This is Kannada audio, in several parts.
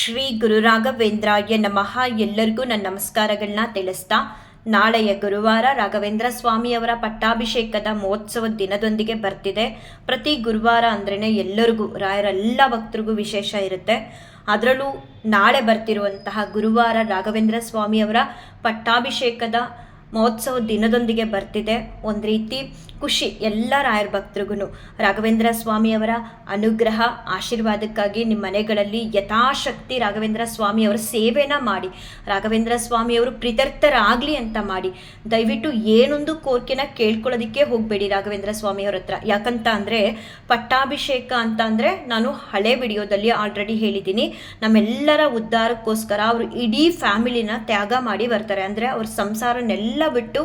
ಶ್ರೀ ಗುರು ರಾಘವೇಂದ್ರಾಯ ನಮಃ. ಎಲ್ಲರಿಗೂ ನನ್ನ ನಮಸ್ಕಾರಗಳನ್ನ ತಿಳಿಸ್ತಾ, ನಾಳೆಯ ಗುರುವಾರ ರಾಘವೇಂದ್ರ ಸ್ವಾಮಿಯವರ ಪಟ್ಟಾಭಿಷೇಕದ ಮಹೋತ್ಸವದ ದಿನದೊಂದಿಗೆ ಬರ್ತಿದೆ. ಪ್ರತಿ ಗುರುವಾರ ಅಂದ್ರೇ ಎಲ್ಲರಿಗೂ, ರಾಯರ ಎಲ್ಲ ಭಕ್ತರಿಗೂ ವಿಶೇಷ ಇರುತ್ತೆ. ಅದರಲ್ಲೂ ನಾಳೆ ಬರ್ತಿರುವಂತಹ ಗುರುವಾರ ರಾಘವೇಂದ್ರ ಸ್ವಾಮಿಯವರ ಪಟ್ಟಾಭಿಷೇಕದ ಮಹೋತ್ಸವ ದಿನದೊಂದಿಗೆ ಬರ್ತಿದೆ. ಒಂದು ರೀತಿ ಖುಷಿ ಎಲ್ಲ ರಾಯರ ಭಕ್ತರಿಗೂ. ರಾಘವೇಂದ್ರ ಸ್ವಾಮಿಯವರ ಅನುಗ್ರಹ ಆಶೀರ್ವಾದಕ್ಕಾಗಿ ನಿಮ್ಮ ಮನೆಗಳಲ್ಲಿ ಯಥಾಶಕ್ತಿ ರಾಘವೇಂದ್ರ ಸ್ವಾಮಿಯವರ ಸೇವೆನ ಮಾಡಿ, ರಾಘವೇಂದ್ರ ಸ್ವಾಮಿಯವರು ಪ್ರೀತ್ಯರ್ಥರಾಗಲಿ ಅಂತ ಮಾಡಿ. ದಯವಿಟ್ಟು ಏನೊಂದು ಕೋರಿಕೆನ ಕೇಳ್ಕೊಳ್ಳೋದಕ್ಕೆ ಹೋಗಬೇಡಿ ರಾಘವೇಂದ್ರ ಸ್ವಾಮಿಯವ್ರ ಹತ್ರ. ಯಾಕಂತ ಅಂದರೆ ಪಟ್ಟಾಭಿಷೇಕ ಅಂತ ಅಂದರೆ ನಾನು ಹಳೆ ವಿಡಿಯೋದಲ್ಲಿ ಆಲ್ರೆಡಿ ಹೇಳಿದ್ದೀನಿ, ನಮ್ಮೆಲ್ಲರ ಉದ್ಧಾರಕ್ಕೋಸ್ಕರ ಅವರು ಇಡೀ ಫ್ಯಾಮಿಲಿನ ತ್ಯಾಗ ಮಾಡಿ ಬರ್ತಾರೆ. ಅಂದರೆ ಅವ್ರ ಸಂಸಾರನೆಲ್ಲ ಬಿಟ್ಟು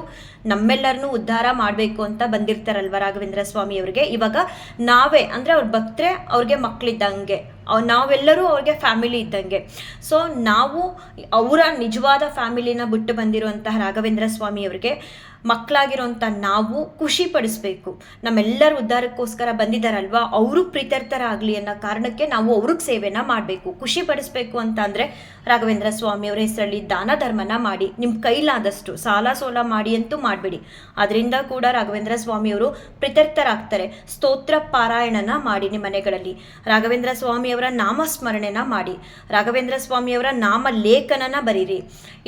ನಮ್ಮೆಲ್ಲರನ್ನೂ ಉದ್ಧಾರ ಮಾಡಬೇಕು ಅಂತ ಬಂದಿರ್ತಾರಲ್ವ ರಾಘವೇಂದ್ರ ಸ್ವಾಮಿಯವ್ರಿಗೆ. ಇವಾಗ ನಾವೇ ಅಂದರೆ ಅವ್ರ ಭಕ್ತರೆ ಅವ್ರಿಗೆ ಮಕ್ಕಳಿದ್ದಂಗೆ, ನಾವೆಲ್ಲರೂ ಅವ್ರಿಗೆ ಫ್ಯಾಮಿಲಿ ಇದ್ದಂಗೆ. ಸೊ ನಾವು ಅವರ ನಿಜವಾದ ಫ್ಯಾಮಿಲಿನ ಬಿಟ್ಟು ಬಂದಿರುವಂತಹ ರಾಘವೇಂದ್ರ ಸ್ವಾಮಿಯವ್ರಿಗೆ ಮಕ್ಕಳಾಗಿರೋಂಥ ನಾವು ಖುಷಿ ಪಡಿಸ್ಬೇಕು. ನಮ್ಮೆಲ್ಲರ ಉದ್ಧಾರಕ್ಕೋಸ್ಕರ ಬಂದಿದ್ದಾರಲ್ವ, ಅವರು ಪ್ರೀತ್ಯರ್ಥರಾಗಲಿ ಅನ್ನೋ ಕಾರಣಕ್ಕೆ ನಾವು ಅವ್ರಿಗೆ ಸೇವೆನ ಮಾಡಬೇಕು, ಖುಷಿ ಪಡಿಸ್ಬೇಕು ಅಂತ ಅಂದರೆ ರಾಘವೇಂದ್ರ ಸ್ವಾಮಿಯವರ ಹೆಸರಲ್ಲಿ ದಾನ ಧರ್ಮನ ಮಾಡಿ. ನಿಮ್ಮ ಕೈಲಾದಷ್ಟು ಸಾಲ ಸೋಲ ಮಾಡಿ ಅಂತೂ ಮಾಡಬೇಡಿ, ಅದರಿಂದ ಕೂಡ ರಾಘವೇಂದ್ರ ಸ್ವಾಮಿಯವರು ಪ್ರೀತ್ಯರ್ಥರಾಗ್ತಾರೆ. ಸ್ತೋತ್ರ ಪಾರಾಯಣನ ಮಾಡಿ ನಿಮ್ಮ ಮನೆಗಳಲ್ಲಿ. ರಾಘವೇಂದ್ರ ಸ್ವಾಮಿಯವರ ನಾಮಸ್ಮರಣೆನ ಮಾಡಿ, ರಾಘವೇಂದ್ರ ಸ್ವಾಮಿಯವರ ನಾಮ ಲೇಖನನ ಬರೀರಿ.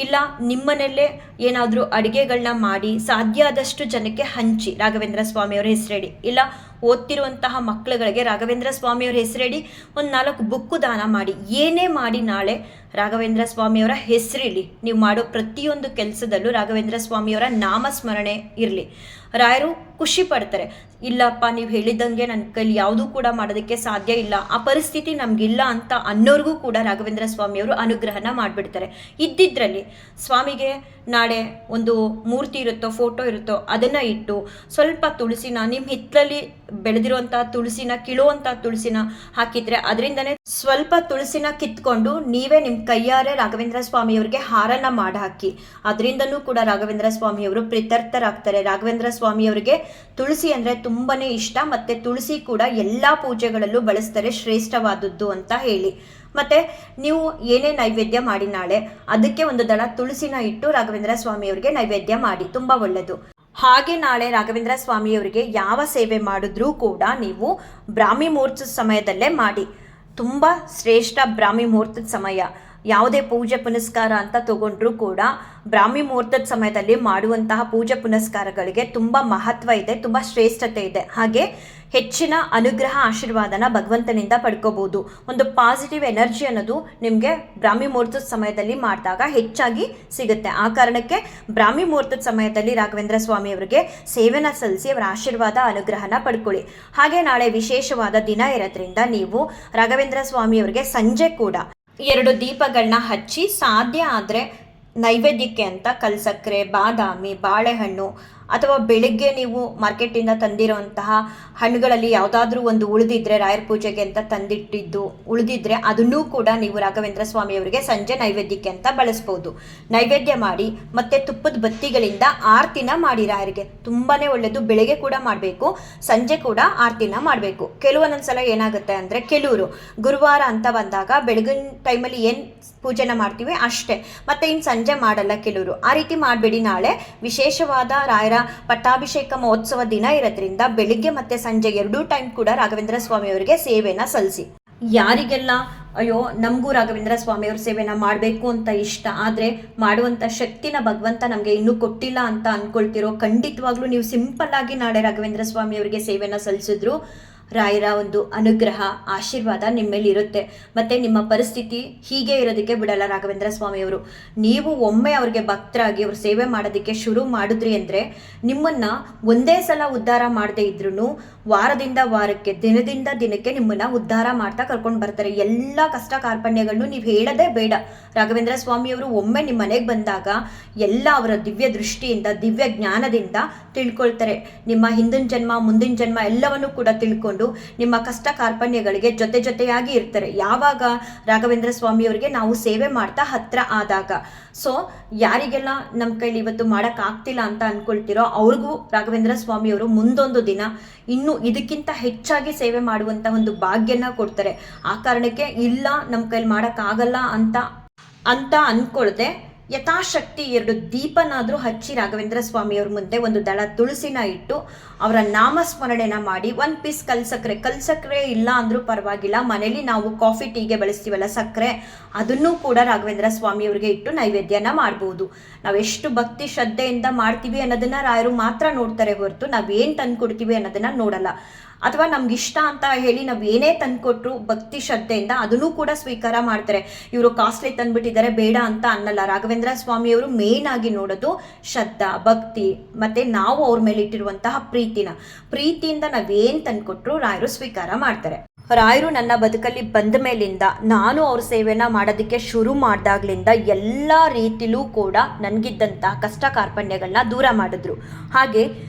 ಇಲ್ಲ ನಿಮ್ಮನೆಯಲ್ಲೇ ಏನಾದರೂ ಅಡುಗೆಗಳನ್ನ ಮಾಡಿ ಸಾಧ್ಯ ಆದಷ್ಟು ಜನಕ್ಕೆ ಹಂಚಿ ರಾಘವೇಂದ್ರ ಸ್ವಾಮಿಯವರ ಹೆಸರೇಡಿ. ಇಲ್ಲ ಓದ್ತಿರುವಂತಹ ಮಕ್ಕಳುಗಳಿಗೆ ರಾಘವೇಂದ್ರ ಸ್ವಾಮಿಯವರ ಹೆಸರೇಡಿ ಒಂದು 4 ಬುಕ್ಕು ದಾನ ಮಾಡಿ. ಏನೇ ಮಾಡಿ ನಾಳೆ ರಾಘವೇಂದ್ರ ಸ್ವಾಮಿಯವರ ಹೆಸರಿರಲಿ. ನೀವು ಮಾಡೋ ಪ್ರತಿಯೊಂದು ಕೆಲಸದಲ್ಲೂ ರಾಘವೇಂದ್ರ ಸ್ವಾಮಿಯವರ ನಾಮಸ್ಮರಣೆ ಇರಲಿ. ರಾಯರು ಖುಷಿ ಪಡ್ತಾರೆ. ಇಲ್ಲಪ್ಪ ನೀವು ಹೇಳಿದಂಗೆ ನನ್ನ ಕೈಲಿ ಯಾವುದೂ ಕೂಡ ಮಾಡೋದಕ್ಕೆ ಸಾಧ್ಯ ಇಲ್ಲ, ಆ ಪರಿಸ್ಥಿತಿ ನಮಗಿಲ್ಲ ಅಂತ ಅನ್ನೋರ್ಗೂ ಕೂಡ ರಾಘವೇಂದ್ರ ಸ್ವಾಮಿಯವರು ಅನುಗ್ರಹನ ಮಾಡಿಬಿಡ್ತಾರೆ. ಇದ್ದಿದ್ರಲ್ಲಿ ಸ್ವಾಮಿಗೆ ನಾಳೆ ಒಂದು ಮೂರ್ತಿ ಇರುತ್ತೋ ಫೋಟೋ ಇರುತ್ತೋ ಅದನ್ನು ಇಟ್ಟು ಸ್ವಲ್ಪ ತುಳಸಿನ, ನಿಮ್ಮ ಹಿತ್ತಲಲ್ಲಿ ಬೆಳೆದಿರುವಂಥ ತುಳಸಿನ, ಕೀಳುವಂಥ ತುಳಸಿನ ಹಾಕಿದ್ರೆ ಅದರಿಂದನೇ ಸ್ವಲ್ಪ ತುಳಸಿನ ಕಿತ್ಕೊಂಡು ನೀವೇ ನಿಮ್ಮ ಕೈಯಾರೆ ರಾಘವೇಂದ್ರ ಸ್ವಾಮಿಯವ್ರಿಗೆ ಹಾರನ ಮಾಡಿ ಹಾಕಿ. ಅದರಿಂದನೂ ಕೂಡ ರಾಘವೇಂದ್ರ ಸ್ವಾಮಿಯವರು ಪ್ರೀತ್ಯರ್ಥರಾಗ್ತಾರೆ. ರಾಘವೇಂದ್ರ ಸ್ವಾಮಿಯವರಿಗೆ ತುಳಸಿ ಅಂದರೆ ತುಂಬಾನೇ ಇಷ್ಟ, ಮತ್ತು ತುಳಸಿ ಕೂಡ ಎಲ್ಲ ಪೂಜೆಗಳಲ್ಲೂ ಬಳಸ್ತಾರೆ, ಶ್ರೇಷ್ಠವಾದದ್ದು ಅಂತ ಹೇಳಿ. ಮತ್ತು ನೀವು ಏನೇ ನೈವೇದ್ಯ ಮಾಡಿ ನಾಳೆ ಅದಕ್ಕೆ ಒಂದು ದಳ ತುಳಸಿನ ಇಟ್ಟು ರಾಘವೇಂದ್ರ ಸ್ವಾಮಿಯವರಿಗೆ ನೈವೇದ್ಯ ಮಾಡಿ, ತುಂಬ ಒಳ್ಳೆಯದು. ಹಾಗೆ ನಾಳೆ ರಾಘವೇಂದ್ರ ಸ್ವಾಮಿಯವರಿಗೆ ಯಾವ ಸೇವೆ ಮಾಡಿದ್ರೂ ಕೂಡ ನೀವು ಬ್ರಾಹ್ಮಿ ಮುಹೂರ್ತದ ಸಮಯದಲ್ಲೇ ಮಾಡಿ. ತುಂಬ ಶ್ರೇಷ್ಠ ಬ್ರಾಹ್ಮಿ ಮುಹೂರ್ತದ ಸಮಯ. ಯಾವುದೇ ಪೂಜೆ ಪುನಸ್ಕಾರ ಅಂತ ತಗೊಂಡ್ರೂ ಕೂಡ ಬ್ರಾಹ್ಮಿ ಮುಹೂರ್ತದ ಸಮಯದಲ್ಲಿ ಮಾಡುವಂತಹ ಪೂಜೆ ಪುನಸ್ಕಾರಗಳಿಗೆ ತುಂಬ ಮಹತ್ವ ಇದೆ, ತುಂಬ ಶ್ರೇಷ್ಠತೆ ಇದೆ. ಹಾಗೆ ಹೆಚ್ಚಿನ ಅನುಗ್ರಹ ಆಶೀರ್ವಾದನ ಭಗವಂತನಿಂದ ಪಡ್ಕೋಬಹುದು. ಒಂದು ಪಾಸಿಟಿವ್ ಎನರ್ಜಿ ಅನ್ನೋದು ನಿಮಗೆ ಬ್ರಾಹ್ಮಿ ಮುಹೂರ್ತದ ಸಮಯದಲ್ಲಿ ಮಾಡಿದಾಗ ಹೆಚ್ಚಾಗಿ ಸಿಗುತ್ತೆ. ಆ ಕಾರಣಕ್ಕೆ ಬ್ರಾಹ್ಮಿ ಮುಹೂರ್ತದ ಸಮಯದಲ್ಲಿ ರಾಘವೇಂದ್ರ ಸ್ವಾಮಿಯವರಿಗೆ ಸೇವೆನ ಸಲ್ಲಿಸಿ ಅವರ ಆಶೀರ್ವಾದ ಅನುಗ್ರಹನ ಪಡ್ಕೊಳ್ಳಿ. ಹಾಗೆ ನಾಳೆ ವಿಶೇಷವಾದ ದಿನ ಇರೋದ್ರಿಂದ ನೀವು ರಾಘವೇಂದ್ರ ಸ್ವಾಮಿಯವರಿಗೆ ಸಂಜೆ ಕೂಡ 2 ದೀಪಗಳನ್ನ ಹಚ್ಚಿ, ಸಾಧ್ಯ ಆದರೆ ನೈವೇದ್ಯಕ್ಕೆ ಅಂತ ಕಲ್ಸಕ್ಕರೆ, ಬಾದಾಮಿ, ಬಾಳೆಹಣ್ಣು ಅಥವಾ ಬೆಳಿಗ್ಗೆ ನೀವು ಮಾರ್ಕೆಟಿಂದ ತಂದಿರೋಂತಹ ಹಣ್ಣುಗಳಲ್ಲಿ ಯಾವುದಾದ್ರೂ ಒಂದು ಉಳಿದಿದ್ರೆ, ರಾಯರ ಪೂಜೆಗೆ ಅಂತ ತಂದಿಟ್ಟಿದ್ದು ಉಳಿದಿದ್ರೆ ಅದನ್ನೂ ಕೂಡ ನೀವು ರಾಘವೇಂದ್ರ ಸ್ವಾಮಿಯವರಿಗೆ ಸಂಜೆ ನೈವೇದ್ಯಕ್ಕೆ ಅಂತ ಬಳಸ್ಬೋದು. ನೈವೇದ್ಯ ಮಾಡಿ ಮತ್ತು ತುಪ್ಪದ ಬತ್ತಿಗಳಿಂದ ಆರತಿನ ಮಾಡಿ ರಾಯರಿಗೆ. ತುಂಬಾ ಒಳ್ಳೆಯದು. ಬೆಳಗ್ಗೆ ಕೂಡ ಮಾಡಬೇಕು, ಸಂಜೆ ಕೂಡ ಆರತಿನ ಮಾಡಬೇಕು. ಕೆಲವೊಂದೊಂದ್ಸಲ ಏನಾಗುತ್ತೆ ಅಂದರೆ ಕೆಲವರು ಗುರುವಾರ ಅಂತ ಬಂದಾಗ ಬೆಳಗಿನ ಟೈಮಲ್ಲಿ ಏನು ಪೂಜೆನ ಮಾಡ್ತೀವಿ ಅಷ್ಟೇ, ಮತ್ತು ಇನ್ನು ಸಂಜೆ ಮಾಡಲ್ಲ ಕೆಲವರು. ಆ ರೀತಿ ಮಾಡಬೇಡಿ. ನಾಳೆ ವಿಶೇಷವಾದ ರಾಯರ ಪಟ್ಟಾಭಿಷೇಕ ಮಹೋತ್ಸವ ದಿನ ಇರೋದ್ರಿಂದ ಬೆಳಿಗ್ಗೆ ಮತ್ತು ಸಂಜೆ 2 ಟೈಮ್ ಕೂಡ ರಾಘವೇಂದ್ರ ಸ್ವಾಮಿಯವರಿಗೆ ಸೇವೆನ ಸಲ್ಲಿಸಿ. ಯಾರಿಗೆಲ್ಲ ಅಯ್ಯೋ ನಮಗೂ ರಾಘವೇಂದ್ರ ಸ್ವಾಮಿಯವ್ರ ಸೇವೆನ ಮಾಡಬೇಕು ಅಂತ ಇಷ್ಟ, ಆದರೆ ಮಾಡುವಂಥ ಶಕ್ತಿನ ಭಗವಂತ ನಮಗೆ ಇನ್ನೂ ಕೊಟ್ಟಿಲ್ಲ ಅಂತ ಅಂದ್ಕೊಳ್ತಿರೋ, ಖಂಡಿತವಾಗ್ಲೂ ನೀವು ಸಿಂಪಲ್ಲಾಗಿ ನಾಳೆ ರಾಘವೇಂದ್ರ ಸ್ವಾಮಿಯವರಿಗೆ ಸೇವೆನ ಸಲ್ಲಿಸಿದ್ರು ರಾಯರ ಒಂದು ಅನುಗ್ರಹ ಆಶೀರ್ವಾದ ನಿಮ್ಮ ಮೇಲೆ ಇರುತ್ತೆ. ಮತ್ತು ನಿಮ್ಮ ಪರಿಸ್ಥಿತಿ ಹೀಗೆ ಇರೋದಕ್ಕೆ ಬಿಡಲ್ಲ ರಾಘವೇಂದ್ರ ಸ್ವಾಮಿಯವರು. ನೀವು ಒಮ್ಮೆ ಅವ್ರಿಗೆ ಭಕ್ತರಾಗಿ ಅವ್ರ ಸೇವೆ ಮಾಡೋದಕ್ಕೆ ಶುರು ಮಾಡಿದ್ರಿ ಅಂದರೆ ನಿಮ್ಮನ್ನು ಒಂದೇ ಸಲ ಉದ್ಧಾರ ಮಾಡದೇ ಇದ್ರೂ ವಾರದಿಂದ ವಾರಕ್ಕೆ, ದಿನದಿಂದ ದಿನಕ್ಕೆ ನಿಮ್ಮನ್ನು ಉದ್ಧಾರ ಮಾಡ್ತಾ ಕರ್ಕೊಂಡು ಬರ್ತಾರೆ. ಎಲ್ಲ ಕಷ್ಟ ಕಾರ್ಪಣ್ಯಗಳನ್ನು ನೀವು ಹೇಳೋದೇ ಬೇಡ. ರಾಘವೇಂದ್ರ ಸ್ವಾಮಿಯವರು ಒಮ್ಮೆ ನಿಮ್ಮ ಮನೆಗೆ ಬಂದಾಗ ಎಲ್ಲ ಅವರ ದಿವ್ಯ ದೃಷ್ಟಿಯಿಂದ, ದಿವ್ಯ ಜ್ಞಾನದಿಂದ ತಿಳ್ಕೊಳ್ತಾರೆ. ನಿಮ್ಮ ಹಿಂದಿನ ಜನ್ಮ ಮುಂದಿನ ಜನ್ಮ ಎಲ್ಲವನ್ನೂ ಕೂಡ ತಿಳ್ಕೊಂಡು ನಿಮ್ಮ ಕಷ್ಟ ಕಾರ್ಪಣ್ಯಗಳಿಗೆ ಜೊತೆಯಾಗಿ ಇರ್ತಾರೆ. ಯಾವಾಗ ರಾಘವೇಂದ್ರ ಸ್ವಾಮಿಯವರಿಗೆ ನಾವು ಸೇವೆ ಮಾಡ್ತಾ ಹತ್ರ ಆದಾಗ. ಸೊ ಯಾರಿಗೆಲ್ಲ ನಮ್ಮ ಕೈಲಿ ಇವತ್ತು ಮಾಡೋಕ್ಕಾಗ್ತಿಲ್ಲ ಅಂತ ಅಂದ್ಕೊಳ್ತಿರೋ ಅವ್ರಿಗೂ ರಾಘವೇಂದ್ರ ಸ್ವಾಮಿಯವರು ಮುಂದೊಂದು ದಿನ ಇನ್ನೂ ಇದಕ್ಕಿಂತ ಹೆಚ್ಚಾಗಿ ಸೇವೆ ಮಾಡುವಂಥ ಒಂದು ಭಾಗ್ಯನ ಕೊಡ್ತಾರೆ. ಆ ಕಾರಣಕ್ಕೆ ಇಲ್ಲ ನಮ್ಮ ಕೈಲಿ ಮಾಡೋಕ್ಕಾಗಲ್ಲ ಅಂತ ಅಂದ್ಕೊಳ್ದೆ ಯಥಾಶಕ್ತಿ 2 ದೀಪನಾದರೂ ಹಚ್ಚಿ ರಾಘವೇಂದ್ರ ಸ್ವಾಮಿಯವ್ರ ಮುಂದೆ ಒಂದು ದಳ ತುಳಸಿನ ಇಟ್ಟು ಅವರ ನಾಮಸ್ಮರಣೆನ ಮಾಡಿ 1 ಪೀಸ್ ಕಲ್ಸಕ್ಕರೆ ಇಲ್ಲ ಅಂದರೂ ಪರವಾಗಿಲ್ಲ, ಮನೇಲಿ ನಾವು ಕಾಫಿ ಟೀಗೆ ಬಳಸ್ತೀವಲ್ಲ ಸಕ್ಕರೆ, ಅದನ್ನೂ ಕೂಡ ರಾಘವೇಂದ್ರ ಸ್ವಾಮಿಯವ್ರಿಗೆ ಇಟ್ಟು ನೈವೇದ್ಯನ ಮಾಡ್ಬೋದು. ನಾವು ಎಷ್ಟು ಭಕ್ತಿ ಶ್ರದ್ಧೆಯಿಂದ ಮಾಡ್ತೀವಿ ಅನ್ನೋದನ್ನ ರಾಯರು ಮಾತ್ರ ನೋಡ್ತಾರೆ ಹೊರತು ನಾವೇನು ತಂದು ಕೊಡ್ತೀವಿ ಅನ್ನೋದನ್ನ ನೋಡಲ್ಲ. ಅಥವಾ ನಮ್ಗೆ ಇಷ್ಟ ಅಂತ ಹೇಳಿ ನಾವು ಏನೇ ತಂದುಕೊಟ್ರು ಭಕ್ತಿ ಶ್ರದ್ಧೆಯಿಂದ ಅದನ್ನೂ ಕೂಡ ಸ್ವೀಕಾರ ಮಾಡ್ತಾರೆ. ಇವರು ಕಾಸ್ಟ್ಲಿ ತಂದ್ಬಿಟ್ಟಿದ್ದಾರೆ ಬೇಡ ಅಂತ ಅನ್ನಲ್ಲ. ರಾಘವೇಂದ್ರ ಸ್ವಾಮಿಯವರು ಮೇನ್ ಆಗಿ ನೋಡೋದು ಶ್ರದ್ಧಾ, ಭಕ್ತಿ, ಮತ್ತೆ ನಾವು ಅವ್ರ ಮೇಲೆ ಇಟ್ಟಿರುವಂತಹ ಪ್ರೀತಿಯಿಂದ ನಾವೇನು ತಂದುಕೊಟ್ರು ರಾಯರು ಸ್ವೀಕಾರ ಮಾಡ್ತಾರೆ. ರಾಯರು ನನ್ನ ಬದುಕಲ್ಲಿ ಬಂದ ಮೇಲಿಂದ ನಾನು ಅವ್ರ ಸೇವೆನ ಮಾಡೋದಕ್ಕೆ ಶುರು ಮಾಡಿದಾಗ್ಲಿಂದ ಎಲ್ಲ ರೀತಿಲೂ ಕೂಡ ನನಗಿದ್ದಂತಹ ಕಷ್ಟ ಕಾರ್ಪಣ್ಯಗಳನ್ನ ದೂರ ಮಾಡಿದ್ರು. ಹಾಗೆ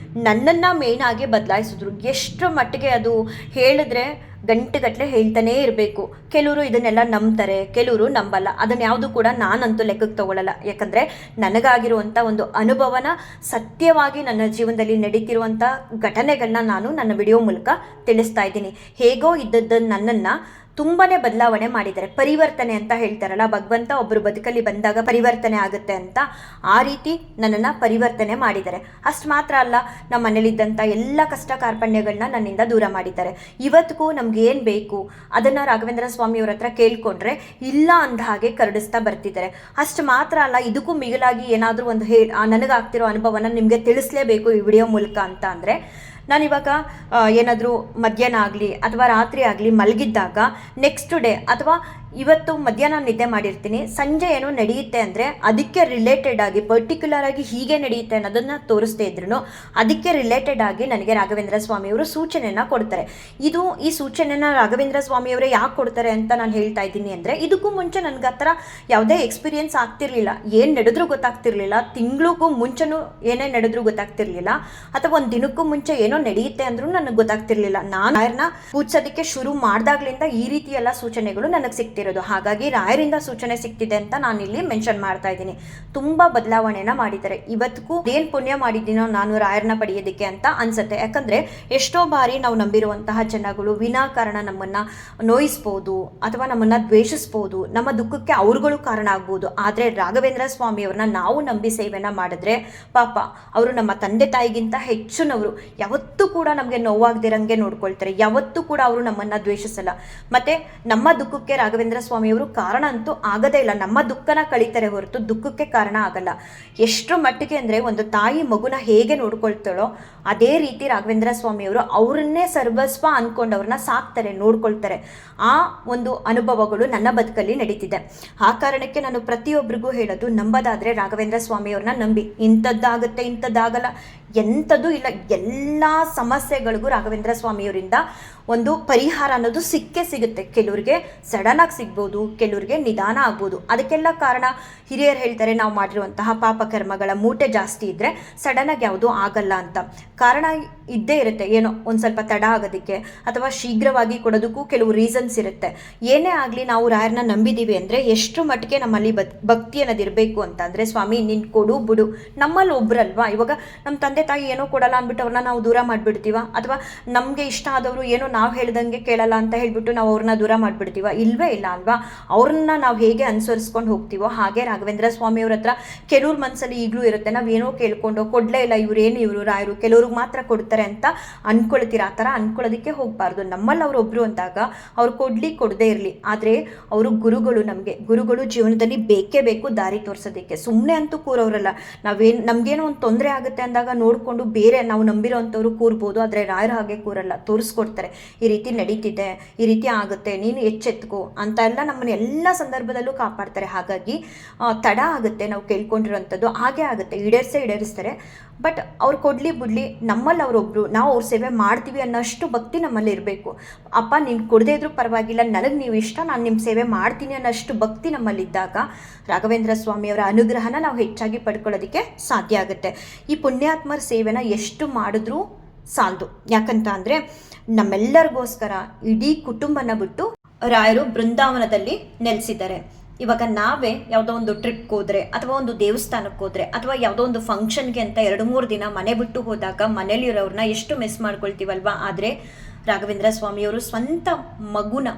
ನನ್ನನ್ನು ಮೇನಾಗಿ ಬದಲಾಯಿಸಿದ್ರು. ಎಷ್ಟು ಮಟ್ಟಿಗೆ ಅದು ಹೇಳಿದ್ರೆ ಗಂಟೆಗಟ್ಟಲೆ ಹೇಳ್ತಾನೇ ಇರಬೇಕು. ಕೆಲವರು ಇದನ್ನೆಲ್ಲ ನಂಬ್ತಾರೆ, ಕೆಲವರು ನಂಬಲ್ಲ. ಅದನ್ನು ಯಾವುದು ಕೂಡ ನಾನಂತೂ ಲೆಕ್ಕಕ್ಕೆ ತಗೊಳ್ಳಲ್ಲ. ಯಾಕಂದರೆ ನನಗಾಗಿರುವಂಥ ಒಂದು ಅನುಭವನ ಸತ್ಯವಾಗಿ ನನ್ನ ಜೀವನದಲ್ಲಿ ನಡೀತಿರುವಂಥ ಘಟನೆಗಳನ್ನ ನಾನು ನನ್ನ ವಿಡಿಯೋ ಮೂಲಕ ತಿಳಿಸ್ತಾ ಇದ್ದೀನಿ. ಹೇಗೋ ಇದ್ದದ್ದನ್ನು ನನ್ನನ್ನು ತುಂಬಾ ಬದಲಾವಣೆ ಮಾಡಿದ್ದಾರೆ. ಪರಿವರ್ತನೆ ಅಂತ ಹೇಳ್ತಾರಲ್ಲ, ಭಗವಂತ ಒಬ್ಬರು ಬದುಕಲ್ಲಿ ಬಂದಾಗ ಪರಿವರ್ತನೆ ಆಗುತ್ತೆ ಅಂತ, ಆ ರೀತಿ ನನ್ನನ್ನು ಪರಿವರ್ತನೆ ಮಾಡಿದ್ದಾರೆ. ಅಷ್ಟು ಮಾತ್ರ ಅಲ್ಲ, ನಮ್ಮ ಮನೇಲಿದ್ದಂಥ ಎಲ್ಲ ಕಷ್ಟ ಕಾರ್ಪಣ್ಯಗಳನ್ನ ನನ್ನಿಂದ ದೂರ ಮಾಡಿದ್ದಾರೆ. ಇವತ್ತಿಗೂ ನಮ್ಗೆ ಏನು ಬೇಕು ಅದನ್ನು ರಾಘವೇಂದ್ರ ಸ್ವಾಮಿಯವ್ರ ಹತ್ರ ಕೇಳ್ಕೊಂಡ್ರೆ ಇಲ್ಲ ಅಂದ ಹಾಗೆ ಕರುಡಿಸ್ತಾ ಬರ್ತಿದ್ದಾರೆ. ಅಷ್ಟು ಮಾತ್ರ ಅಲ್ಲ, ಇದಕ್ಕೂ ಮಿಗಿಲಾಗಿ ಏನಾದರೂ ಒಂದು ನನಗಾಗ್ತಿರೋ ಅನುಭವನ ನಿಮಗೆ ತಿಳಿಸ್ಲೇಬೇಕು ಈ ವಿಡಿಯೋ ಮೂಲಕ ಅಂತ ಅಂದರೆ, ನಾನಿವಾಗ ಏನಾದರೂ ಮಧ್ಯಾಹ್ನ ಆಗಲಿ ಅಥವಾ ರಾತ್ರಿ ಆಗಲಿ ಮಲಗಿದ್ದಾಗ ನೆಕ್ಸ್ಟ್ ಡೇ ಅಥವಾ ಇವತ್ತು ಮಧ್ಯಾಹ್ನ ನಿದ್ದೆ ಮಾಡಿರ್ತೀನಿ, ಸಂಜೆ ಏನೋ ನಡೆಯುತ್ತೆ ಅಂದರೆ ಅದಕ್ಕೆ ರಿಲೇಟೆಡ್ ಆಗಿ ಪರ್ಟಿಕ್ಯುಲರ್ ಆಗಿ ಹೀಗೆ ನಡೆಯುತ್ತೆ ಅನ್ನೋದನ್ನು ತೋರಿಸ್ದೇ ಇದ್ರು ಅದಕ್ಕೆ ರಿಲೇಟೆಡ್ ಆಗಿ ನನಗೆ ರಾಘವೇಂದ್ರ ಸ್ವಾಮಿಯವರು ಸೂಚನೆಯನ್ನು ಕೊಡ್ತಾರೆ. ಈ ಸೂಚನೆನ ರಾಘವೇಂದ್ರ ಸ್ವಾಮಿಯವರೇ ಯಾಕೆ ಕೊಡ್ತಾರೆ ಅಂತ ನಾನು ಹೇಳ್ತಾ ಇದ್ದೀನಿ ಅಂದರೆ, ಇದಕ್ಕೂ ಮುಂಚೆ ನನಗೆ ಆ ಥರ ಯಾವುದೇ ಎಕ್ಸ್ಪೀರಿಯೆನ್ಸ್ ಆಗ್ತಿರ್ಲಿಲ್ಲ. ಏನು ನಡೆದ್ರೂ ಗೊತ್ತಾಗ್ತಿರ್ಲಿಲ್ಲ, ತಿಂಗಳಿಗೂ ಮುಂಚೆನೂ ಏನೇ ನಡೆದ್ರೂ ಗೊತ್ತಾಗ್ತಿರ್ಲಿಲ್ಲ, ಅಥವಾ ಒಂದು ದಿನಕ್ಕೂ ಮುಂಚೆ ಏನೋ ನಡೆಯುತ್ತೆ ಅಂದ್ರೂ ನನಗೆ ಗೊತ್ತಾಗ್ತಿರ್ಲಿಲ್ಲ. ನಾನು ರಾಯರನ್ನ ಪೂಜಿಸೋದಕ್ಕೆ ಶುರು ಮಾಡಿದಾಗ್ಲಿಂದ ಈ ರೀತಿ ಎಲ್ಲ ಸೂಚನೆಗಳು ನನಗೆ ಸಿಗ್ತಿರೋದು. ಹಾಗಾಗಿ ರಾಯರಿಂದ ಸೂಚನೆ ಸಿಗ್ತಿದೆ ಅಂತ ನಾನು ಇಲ್ಲಿ ಮೆನ್ಷನ್ ಮಾಡ್ತಾ ಇದ್ದೀನಿ. ತುಂಬಾ ಬದಲಾವಣೆನ ಮಾಡಿದ್ದಾರೆ. ಇವತ್ತಿಗೂ ಏನ್ ಪುಣ್ಯ ಮಾಡಿದ್ದೀನೋ ನಾನು ರಾಯರನ್ನ ಪಡೆಯೋದಕ್ಕೆ ಅಂತ ಅನ್ಸುತ್ತೆ. ಯಾಕಂದ್ರೆ ಎಷ್ಟೋ ಬಾರಿ ನಾವು ನಂಬಿರುವಂತಹ ಜನಗಳು ವಿನಾಕಾರಣ ನಮ್ಮನ್ನ ನೋಯಿಸ್ಬೋದು ಅಥವಾ ನಮ್ಮನ್ನ ದ್ವೇಷಿಸ್ಬೋದು, ನಮ್ಮ ದುಃಖಕ್ಕೆ ಅವ್ರುಗಳು ಕಾರಣ ಆಗ್ಬೋದು. ಆದ್ರೆ ರಾಘವೇಂದ್ರ ಸ್ವಾಮಿಯವ್ರನ್ನ ನಾವು ನಂಬಿ ಸೇವೆನ ಮಾಡಿದ್ರೆ ಪಾಪ ಅವರು ನಮ್ಮ ತಂದೆ ತಾಯಿಗಿಂತ ಹೆಚ್ಚಿನವರು. ಯಾವತ್ತೂ ಕೂಡ ನಮಗೆ ನೋವಾಗದಿರಂಗೆ ನೋಡ್ಕೊಳ್ತಾರೆ. ಯಾವತ್ತೂ ಕೂಡ ಅವರು ನಮ್ಮನ್ನ ದ್ವೇಷಿಸಲ್ಲ. ಮತ್ತೆ ನಮ್ಮ ದುಃಖಕ್ಕೆ ರಾಘವೇಂದ್ರ ಸ್ವಾಮಿಯವರು ಕಾರಣ ಅಂತೂ ಆಗದೇ ಇಲ್ಲ. ನಮ್ಮ ದುಃಖನ ಕಳೀತಾರೆ ಹೊರತು ದುಃಖಕ್ಕೆ ಕಾರಣ ಆಗಲ್ಲ. ಎಷ್ಟು ಮಟ್ಟಿಗೆ ಅಂದರೆ, ಒಂದು ತಾಯಿ ಮಗುನ ಹೇಗೆ ನೋಡ್ಕೊಳ್ತಾಳೋ ಅದೇ ರೀತಿ ರಾಘವೇಂದ್ರ ಸ್ವಾಮಿಯವರು ಅವರನ್ನೇ ಸರ್ವಸ್ವ ಅಂದ್ಕೊಂಡವ್ರನ್ನ ಸಾಕ್ತಾರೆ, ನೋಡ್ಕೊಳ್ತಾರೆ. ಆ ಒಂದು ಅನುಭವಗಳು ನನ್ನ ಬದುಕಲ್ಲಿ ನಡೀತಿದೆ. ಆ ಕಾರಣಕ್ಕೆ ನಾನು ಪ್ರತಿಯೊಬ್ಬರಿಗೂ ಹೇಳೋದು, ನಂಬೋದಾದ್ರೆ ರಾಘವೇಂದ್ರ ಸ್ವಾಮಿಯವ್ರನ್ನ ನಂಬಿ. ಇಂಥದ್ದಾಗುತ್ತೆ ಇಂಥದ್ದಾಗಲ್ಲ ಎಂಥದ್ದು ಇಲ್ಲ. ಎಲ್ಲ ಸಮಸ್ಯೆಗಳಿಗೂ ರಾಘವೇಂದ್ರ ಸ್ವಾಮಿಯವರಿಂದ ಒಂದು ಪರಿಹಾರ ಅನ್ನೋದು ಸಿಕ್ಕೇ ಸಿಗುತ್ತೆ. ಕೆಲವ್ರಿಗೆ ಸಡನ್ ಆಗಿ ಸಿಗ್ಬೋದು, ಕೆಲವ್ರಿಗೆ ನಿಧಾನ ಆಗ್ಬೋದು. ಅದಕ್ಕೆಲ್ಲ ಕಾರಣ ಹಿರಿಯರು ಹೇಳ್ತಾರೆ, ನಾವು ಮಾಡಿರುವಂತಹ ಪಾಪ ಕರ್ಮಗಳ ಮೂಟೆ ಜಾಸ್ತಿ ಇದ್ದರೆ ಸಡನ್ ಆಗಿ ಯಾವುದೂ ಆಗಲ್ಲ ಅಂತ. ಕಾರಣ ಇದ್ದೇ ಇರುತ್ತೆ. ಏನೋ ಒಂದು ಸ್ವಲ್ಪ ತಡ ಆಗೋದಕ್ಕೆ ಅಥವಾ ಶೀಘ್ರವಾಗಿ ಕೊಡೋದಕ್ಕೂ ಕೆಲವು ರೀಸನ್ಸ್ ಇರುತ್ತೆ. ಏನೇ ಆಗಲಿ ನಾವು ರಾಯರನ್ನ ನಂಬಿದ್ದೀವಿ ಅಂದರೆ ಎಷ್ಟು ಮಟ್ಟಿಗೆ ನಮ್ಮಲ್ಲಿ ಭಕ್ತಿ ಅನ್ನೋದಿರಬೇಕು ಅಂತ ಅಂದರೆ, ಸ್ವಾಮಿ ನೀನು ಕೊಡು ಬಿಡು, ನಮ್ಮಲ್ಲಿ ಒಬ್ರಲ್ವಾ. ಇವಾಗ ನಮ್ಮ ತಂದೆ ತಾಯಿ ಏನೋ ಕೊಡಲ್ಲ ಅಂದ್ಬಿಟ್ಟು ಅವ್ರನ್ನ ನಾವು ದೂರ ಮಾಡಿಬಿಡ್ತೀವ, ಅಥವಾ ನಮಗೆ ಇಷ್ಟ ಆದವರು ಏನೋ ನಾವು ಹೇಳ್ದಂಗೆ ಕೇಳಲ್ಲ ಅಂತ ಹೇಳ್ಬಿಟ್ಟು ನಾವು ಅವ್ರನ್ನ ದೂರ ಮಾಡಿಬಿಡ್ತೀವ? ಇಲ್ವೇ ಇಲ್ಲ ಅಲ್ವಾ. ಅವ್ರನ್ನ ನಾವು ಹೇಗೆ ಅನುಸರಿಸ್ಕೊಂಡು ಹೋಗ್ತೀವೋ ಹಾಗೆ ರಾಘವೇಂದ್ರ ಸ್ವಾಮಿಯವ್ರ ಹತ್ರ ಕೆಲವ್ರ ಮನಸ್ಸಲ್ಲಿ ಈಗಲೂ ಇರುತ್ತೆ, ನಾವೇನೋ ಕೇಳ್ಕೊಂಡು ಕೊಡಲೇ ಇಲ್ಲ, ಇವರು ರಾಯರು ಕೆಲವ್ರಿಗೆ ಮಾತ್ರ ಕೊಡ್ತಾರೆ ಅಂತ ಅನ್ಕೊಳ್ತೀರ. ಆ ಥರ ಅನ್ಕೊಳ್ಳೋದಕ್ಕೆ ಹೋಗಬಾರ್ದು. ನಮ್ಮಲ್ಲಿ ಅವರೊಬ್ಬರು ಅಂದಾಗ ಅವ್ರು ಕೊಡದೇ ಇರಲಿ, ಆದರೆ ಅವರು ಗುರುಗಳು. ಗುರುಗಳು ಜೀವನದಲ್ಲಿ ಬೇಕೇ ಬೇಕು ದಾರಿ ತೋರಿಸೋದಕ್ಕೆ. ಸುಮ್ಮನೆ ಅಂತೂ ಕೂರೋರಲ್ಲ. ನಮಗೇನೋ ಒಂದು ತೊಂದರೆ ಆಗುತ್ತೆ ಅಂದಾಗ ನೋಡಿಕೊಂಡು ಬೇರೆ ನಾವು ನಂಬಿರೋ ಅಂಥವ್ರು ಕೂರ್ಬೋದು, ಆದರೆ ರಾಯರು ಹಾಗೆ ಕೂರಲ್ಲ, ತೋರಿಸ್ಕೊಡ್ತಾರೆ. ಈ ರೀತಿ ನಡೀತಿದೆ, ಈ ರೀತಿ ಆಗುತ್ತೆ, ನೀನು ಎಚ್ಚೆತ್ಕೋ ಅಂತ ಎಲ್ಲ ನಮ್ಮನ್ನು ಎಲ್ಲ ಸಂದರ್ಭದಲ್ಲೂ ಕಾಪಾಡ್ತಾರೆ. ಹಾಗಾಗಿ ತಡ ಆಗುತ್ತೆ ನಾವು ಕೇಳ್ಕೊಂಡಿರೋಂಥದ್ದು, ಹಾಗೆ ಆಗುತ್ತೆ, ಈಡೇರಿಸ್ತಾರೆ. ಬಟ್ ಅವ್ರು ಕೊಡಲಿ ಬಿಡಲಿ, ನಮ್ಮಲ್ಲಿ ಅವರೊಬ್ಬರು, ನಾವು ಅವ್ರ ಸೇವೆ ಮಾಡ್ತೀವಿ ಅನ್ನೋಷ್ಟು ಭಕ್ತಿ ನಮ್ಮಲ್ಲಿ ಇರಬೇಕು. ಅಪ್ಪ ನೀನು ಕೊಡದೇ ಇದ್ರೂ ಪರವಾಗಿಲ್ಲ, ನನಗೆ ನೀವು ಇಷ್ಟ, ನಾನು ನಿಮ್ಮ ಸೇವೆ ಮಾಡ್ತೀನಿ ಅನ್ನೋಷ್ಟು ಭಕ್ತಿ ನಮ್ಮಲ್ಲಿದ್ದಾಗ ರಾಘವೇಂದ್ರ ಸ್ವಾಮಿಯವರ ಅನುಗ್ರಹನ ನಾವು ಹೆಚ್ಚಾಗಿ ಪಡ್ಕೊಳ್ಳೋದಕ್ಕೆ ಸಾಧ್ಯ ಆಗುತ್ತೆ. ಈ ಪುಣ್ಯಾತ್ಮರ ಸೇವೆನ ಎಷ್ಟು ಮಾಡಿದ್ರೂ ಸಾಲದು. ಯಾಕಂತ ಅಂದರೆ ನಮ್ಮೆಲ್ಲರಿಗೋಸ್ಕರ ಇಡೀ ಕುಟುಂಬನ ಬಿಟ್ಟು ರಾಯರು ಬೃಂದಾವನದಲ್ಲಿ ನೆಲೆಸಿದ್ದಾರೆ. ಇವಾಗ ನಾವೇ ಯಾವುದೋ ಒಂದು ಟ್ರಿಪ್ಗೆ ಹೋದರೆ ಅಥವಾ ಒಂದು ದೇವಸ್ಥಾನಕ್ಕೆ ಹೋದರೆ ಅಥವಾ ಯಾವುದೋ ಒಂದು ಫಂಕ್ಷನ್ಗೆ ಅಂತ 2-3 ದಿನ ಮನೆ ಬಿಟ್ಟು ಹೋದಾಗ ಮನೇಲಿರೋರನ್ನ ಎಷ್ಟು ಮಿಸ್ ಮಾಡ್ಕೊಳ್ತೀವಲ್ವ. ಆದರೆ ರಾಘವೇಂದ್ರ ಸ್ವಾಮಿಯವರು ಸ್ವಂತ ಮಗುನ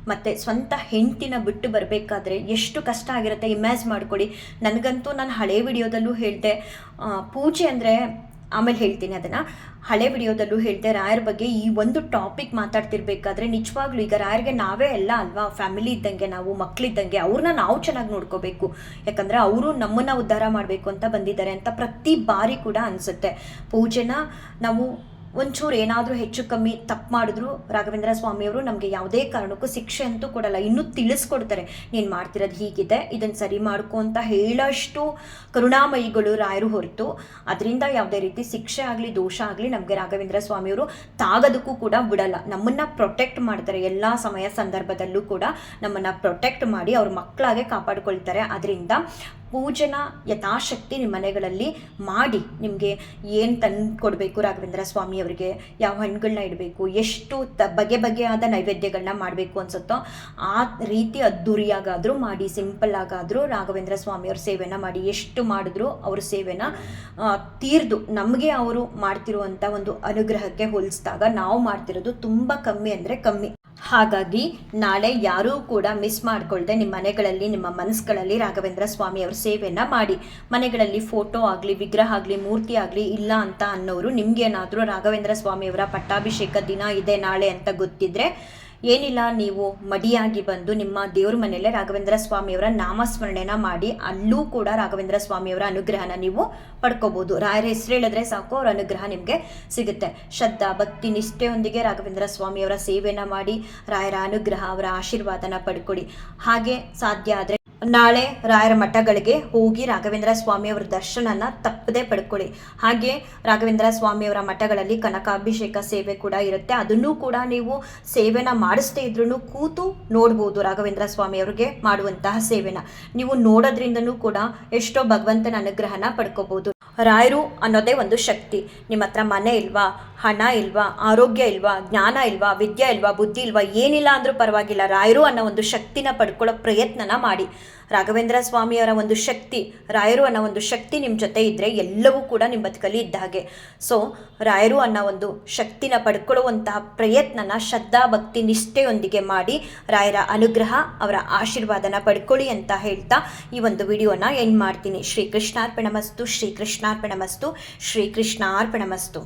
ಮತ್ತು ಸ್ವಂತ ಹೆಂಡತಿನ ಬಿಟ್ಟು ಬರಬೇಕಾದ್ರೆ ಎಷ್ಟು ಕಷ್ಟ ಆಗಿರುತ್ತೆ ಇಮ್ಯಾಜ್ ಮಾಡ್ಕೊಳ್ಳಿ. ನನಗಂತೂ ನಾನು ಹಳೆ ವಿಡಿಯೋದಲ್ಲೂ ಹೇಳಿದೆ, ಪೂಜೆ ಅಂದರೆ ಆಮೇಲೆ ಹೇಳ್ತೀನಿ ಅದನ್ನು. ಹಳೆ ವಿಡಿಯೋದಲ್ಲೂ ಹೇಳಿದೆ, ರಾಯರ ಬಗ್ಗೆ ಈ ಒಂದು ಟಾಪಿಕ್ ಮಾತಾಡ್ತಿರ್ಬೇಕಾದ್ರೆ ನಿಜವಾಗ್ಲೂ ಈಗ ರಾಯರಿಗೆ ನಾವೇ ಎಲ್ಲ ಅಲ್ವಾ, ಫ್ಯಾಮಿಲಿ ಇದ್ದಂಗೆ, ನಾವು ಮಕ್ಕಳಿದ್ದಂಗೆ, ಅವ್ರನ್ನ ನಾವು ಚೆನ್ನಾಗಿ ನೋಡ್ಕೋಬೇಕು. ಯಾಕಂದರೆ ಅವರು ನಮ್ಮನ್ನು ಉದ್ಧಾರ ಮಾಡಬೇಕು ಅಂತ ಬಂದಿದ್ದಾರೆ ಅಂತ ಪ್ರತಿ ಬಾರಿ ಕೂಡ ಅನಿಸುತ್ತೆ. ಪೂಜೆನ ನಾವು ಒಂಚೂರು ಏನಾದರೂ ಹೆಚ್ಚು ಕಮ್ಮಿ ತಪ್ಪು ಮಾಡಿದ್ರು ರಾಘವೇಂದ್ರ ಸ್ವಾಮಿಯವರು ನಮಗೆ ಯಾವುದೇ ಕಾರಣಕ್ಕೂ ಶಿಕ್ಷೆ ಅಂತೂ ಕೊಡಲ್ಲ, ಇನ್ನೂ ತಿಳಿಸ್ಕೊಡ್ತಾರೆ. ನೀನು ಮಾಡ್ತಿರೋದು ಹೀಗಿದೆ, ಇದನ್ನು ಸರಿ ಮಾಡ್ಕೊ ಅಂತ ಹೇಳೋಷ್ಟು ಕರುಣಾಮಯಿಗಳು ರಾಯರು ಹೊರತು ಅದರಿಂದ ಯಾವುದೇ ರೀತಿ ಶಿಕ್ಷೆ ಆಗಲಿ ದೋಷ ಆಗಲಿ ನಮಗೆ ರಾಘವೇಂದ್ರ ಸ್ವಾಮಿಯವರು ತಾಗೋದಕ್ಕೂ ಕೂಡ ಬಿಡಲ್ಲ. ನಮ್ಮನ್ನು ಪ್ರೊಟೆಕ್ಟ್ ಮಾಡ್ತಾರೆ, ಎಲ್ಲ ಸಮಯ ಸಂದರ್ಭದಲ್ಲೂ ಕೂಡ ನಮ್ಮನ್ನು ಪ್ರೊಟೆಕ್ಟ್ ಮಾಡಿ ಅವ್ರ ಮಕ್ಕಳಾಗೆ ಕಾಪಾಡ್ಕೊಳ್ತಾರೆ. ಅದರಿಂದ ಪೂಜೆನ ಯಥಾಶಕ್ತಿ ನಿಮ್ಮ ಮನೆಗಳಲ್ಲಿ ಮಾಡಿ, ನಿಮಗೆ ಏನು ತಂದು ಕೊಡಬೇಕು ರಾಘವೇಂದ್ರ ಸ್ವಾಮಿಯವರಿಗೆ, ಯಾವ ಹಣ್ಣುಗಳನ್ನ ಇಡಬೇಕು, ಎಷ್ಟು ಬಗೆ ಬಗೆಯಾದ ನೈವೇದ್ಯಗಳನ್ನ ಮಾಡಬೇಕು ಅನ್ಸುತ್ತೋ ಆ ರೀತಿ ಅದ್ದೂರಿಯಾಗಾದರೂ ಮಾಡಿ, ಸಿಂಪಲ್ ಆಗಾದರೂ ರಾಘವೇಂದ್ರ ಸ್ವಾಮಿಯವ್ರ ಸೇವೆನ ಮಾಡಿ. ಎಷ್ಟು ಮಾಡಿದ್ರು ಅವ್ರ ಸೇವೆನ ತೀರ್ದು ನಮಗೆ ಅವರು ಮಾಡ್ತಿರುವಂಥ ಒಂದು ಅನುಗ್ರಹಕ್ಕೆ ಹೋಲಿಸಿದಾಗ ನಾವು ಮಾಡ್ತಿರೋದು ತುಂಬ ಕಮ್ಮಿ ಅಂದರೆ ಕಮ್ಮಿ. ಹಾಗಾಗಿ ನಾಳೆ ಯಾರೂ ಕೂಡ ಮಿಸ್ ಮಾಡ್ಕೊಳ್ದೆ ನಿಮ್ಮ ಮನೆಗಳಲ್ಲಿ, ನಿಮ್ಮ ಮನಸ್ಸುಗಳಲ್ಲಿ ರಾಘವೇಂದ್ರ ಸ್ವಾಮಿಯವ್ರ ಸೇವೆಯನ್ನು ಮಾಡಿ. ಮನೆಗಳಲ್ಲಿ ಫೋಟೋ ಆಗಲಿ, ವಿಗ್ರಹ ಆಗಲಿ, ಮೂರ್ತಿ ಆಗಲಿ ಇಲ್ಲ ಅಂತ ಅನ್ನೋರು, ನಿಮಗೇನಾದರೂ ರಾಘವೇಂದ್ರ ಸ್ವಾಮಿಯವರ ಪಟ್ಟಾಭಿಷೇಕ ದಿನ ಇದೆ ನಾಳೆ ಅಂತ ಗೊತ್ತಿದ್ರೆ ಏನಿಲ್ಲ, ನೀವು ಮಡಿಯಾಗಿ ಬಂದು ನಿಮ್ಮ ದೇವ್ರ ಮನೆಯಲ್ಲೇ ರಾಘವೇಂದ್ರ ಸ್ವಾಮಿಯವರ ನಾಮಸ್ಮರಣೆನ ಮಾಡಿ, ಅಲ್ಲೂ ಕೂಡ ರಾಘವೇಂದ್ರ ಸ್ವಾಮಿಯವರ ಅನುಗ್ರಹನ ನೀವು ಪಡ್ಕೋಬೋದು. ರಾಯರ ಹೆಸರು ಹೇಳಿದ್ರೆ ಸಾಕು, ಅವರ ಅನುಗ್ರಹ ನಿಮಗೆ ಸಿಗುತ್ತೆ. ಶ್ರದ್ಧಾ ಭಕ್ತಿ ನಿಷ್ಠೆಯೊಂದಿಗೆ ರಾಘವೇಂದ್ರ ಸ್ವಾಮಿಯವರ ಸೇವೆನ ಮಾಡಿ, ರಾಯರ ಅನುಗ್ರಹ, ಅವರ ಆಶೀರ್ವಾದನ ಪಡ್ಕೊಳ್ಳಿ. ಹಾಗೆ ಸಾಧ್ಯ ಆದರೆ ನಾಳೆ ರಾಯರ ಮಠಗಳಿಗೆ ಹೋಗಿ ರಾಘವೇಂದ್ರ ಸ್ವಾಮಿಯವರ ದರ್ಶನನ ತಪ್ಪದೆ ಪಡ್ಕೊಳ್ಳಿ. ಹಾಗೆ ರಾಘವೇಂದ್ರ ಸ್ವಾಮಿಯವರ ಮಠಗಳಲ್ಲಿ ಕನಕಾಭಿಷೇಕ ಸೇವೆ ಕೂಡ ಇರುತ್ತೆ, ಅದನ್ನೂ ಕೂಡ ನೀವು ಸೇವೆನ ಮಾಡಿಸ್ದೇ ಇದ್ರೂ ಕೂತು ನೋಡ್ಬೋದು. ರಾಘವೇಂದ್ರ ಸ್ವಾಮಿಯವ್ರಿಗೆ ಮಾಡುವಂತಹ ಸೇವೆನ ನೀವು ನೋಡೋದ್ರಿಂದನೂ ಕೂಡ ಎಷ್ಟೋ ಭಗವಂತನ ಅನುಗ್ರಹನ ಪಡ್ಕೋಬೋದು. ರಾಯರು ಅನ್ನೋದೇ ಒಂದು ಶಕ್ತಿ. ನಿಮ್ಮ ಹತ್ರ ಮನೆ ಇಲ್ವಾ, ಹಣ ಇಲ್ವಾ, ಆರೋಗ್ಯ ಇಲ್ವಾ, ಜ್ಞಾನ ಇಲ್ವಾ, ವಿದ್ಯೆ ಇಲ್ವಾ, ಬುದ್ಧಿ ಇಲ್ವಾ, ಏನಿಲ್ಲ ಅಂದರೂ ಪರವಾಗಿಲ್ಲ, ರಾಯರು ಅನ್ನೋ ಒಂದು ಶಕ್ತಿನ ಪಡ್ಕೊಳ್ಳೋ ಪ್ರಯತ್ನನ ಮಾಡಿ. ರಾಘವೇಂದ್ರ ಸ್ವಾಮಿಯವರ ಒಂದು ಶಕ್ತಿ, ರಾಯರು ಅನ್ನೋ ಒಂದು ಶಕ್ತಿ ನಿಮ್ಮ ಜೊತೆ ಇದ್ದರೆ ಎಲ್ಲವೂ ಕೂಡ ನಿಮ್ಮ ಬದುಕಲ್ಲಿ ಇದ್ದ ಹಾಗೆ. ಸೊ ರಾಯರು ಅನ್ನೋ ಒಂದು ಶಕ್ತಿನ ಪಡ್ಕೊಳ್ಳುವಂತಹ ಪ್ರಯತ್ನನ ಶ್ರದ್ಧಾ ಭಕ್ತಿ ನಿಷ್ಠೆಯೊಂದಿಗೆ ಮಾಡಿ, ರಾಯರ ಅನುಗ್ರಹ, ಅವರ ಆಶೀರ್ವಾದನ ಪಡ್ಕೊಳ್ಳಿ ಅಂತ ಹೇಳ್ತಾ ಈ ಒಂದು ವಿಡಿಯೋನ ಎಂಡ್ ಮಾಡ್ತೀನಿ. ಶ್ರೀಕೃಷ್ಣಾರ್ಪಣಮಸ್ತು, ಶ್ರೀಕೃಷ್ಣಾರ್ಪಣಮಸ್ತು, ಶ್ರೀಕೃಷ್ಣಾರ್ಪಣಮಸ್ತು.